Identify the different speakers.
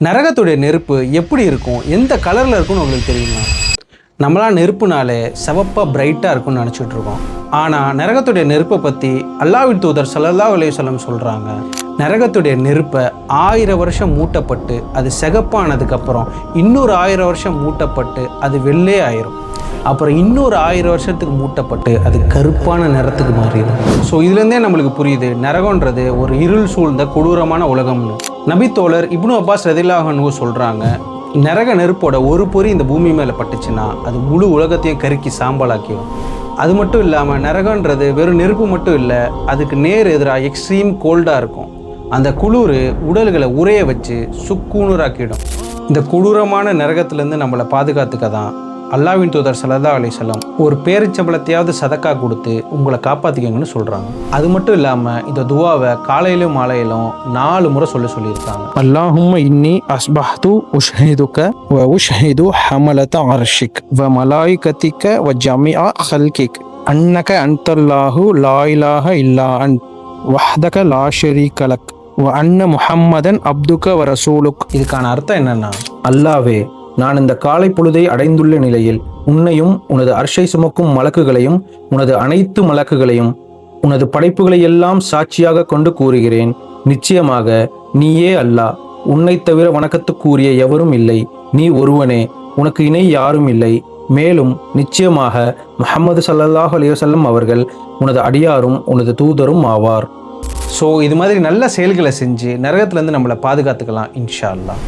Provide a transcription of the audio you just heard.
Speaker 1: நரகத்துடைய நெருப்பு எப்படி இருக்கும், எந்த கலரில் இருக்கும்னு உங்களுக்கு தெரியுமா? நம்மளாம் நெருப்புனாலே சிவப்பாக பிரைட்டாக இருக்கும்னு நினச்சிட்டு இருக்கோம். ஆனால் நரகத்துடைய நெருப்பை பற்றி அல்லாஹ்வின் தூதர் ஸல்லல்லாஹு அலைஹி வஸல்லம் சொல்கிறாங்க. நரகத்துடைய நெருப்பை 1000 வருஷம் மூட்டப்பட்டு அது சிகப்பானதுக்கப்புறம் இன்னொரு 1000 வருஷம் மூட்டப்பட்டு அது வெள்ளே ஆயிரும். அப்புறம் இன்னொரு 1000 வருஷத்துக்கு மூட்டப்பட்டு அது கருப்பான நிறத்துக்கு மாறிடும். ஸோ இதுலேருந்தே நம்மளுக்கு புரியுது, நரகன்றது ஒரு இருள் சூழ்ந்த கொடூரமான உலகம்னு. நபித்தோழர் இப்னு அப்பாஸ் ரலியல்லாஹு அன்ஹு சொல்கிறாங்க, நரக நெருப்போட ஒரு பொறி இந்த பூமி மேலே பட்டுச்சுன்னா அது முழு உலகத்தையும் கருக்கி சாம்பலாக்கிடும். அது மட்டும் இல்லாமல் நரகன்றது வெறும் நெருப்பு மட்டும் இல்லை, அதுக்கு நேர் எதிராக எக்ஸ்ட்ரீம் கோல்டாக இருக்கும். அந்த குளிர் உடல்களை உரைய வச்சு சுக்குநூறாக்கிடும். இந்த கொடூரமான நரகத்திலேருந்து நம்மளை பாதுகாத்துக்க தான் அல்லாஹ்வின் தூதர் ஸல்லல்லாஹு அலைஹி வஸல்லம் ஒரு பேரிச்சம்பளத்தையாவது சதக்கா கொடுத்து உங்களை காப்பாற்றிக்கங்கன்னு சொல்கிறாங்க. அது மட்டும் இல்லாமல் இந்த துவாவை காலையிலும் மாலையிலும் 4 முறை சொல்லியிருக்காங்க.
Speaker 2: அல்லாஹும்ம இன்னி அஸ்பஹ்து உஷ்ஹிதுக வ உஷ்ஹிது ஹமலத அர்ஷிக் வ மலாயிகத்திக வ ஜமீஅ ஹல்கிக் அன்னக அன்தல்லாஹு லா இலாஹ இல்லா அன்த் வஹ்தக லா ஷரீக லக் வ அன்ன முஹம்மதன் அப்துக வ ரசூலுக்.
Speaker 1: இதுக்கான அர்த்தம் என்னன்னா,
Speaker 2: அல்லாவே, நான் இந்த காலை பொழுதை அடைந்துள்ள நிலையில் உன்னையும் உனது அர்ஷை சுமக்கும் மலக்குகளையும் உனது அனைத்து மலக்குகளையும் உனது படைப்புகளை எல்லாம் சாட்சியாக கொண்டு கூறுகிறேன். நிச்சயமாக நீயே அல்லாஹ், உன்னை தவிர வணக்கத்துக்குரிய எவரும் இல்லை, நீ ஒருவனே, உனக்கு இணை யாரும் இல்லை. மேலும் நிச்சயமாக முஹம்மது ஸல்லல்லாஹு அலைஹி வஸல்லம் அவர்கள் உனது அடியாரும் உனது தூதரும் ஆவார்.
Speaker 1: ஸோ இது மாதிரி நல்ல செயல்களை செஞ்சு நரகத்துலேருந்து நம்மளை பாதுகாத்துக்கலாம் இன்ஷா அல்லாஹ்.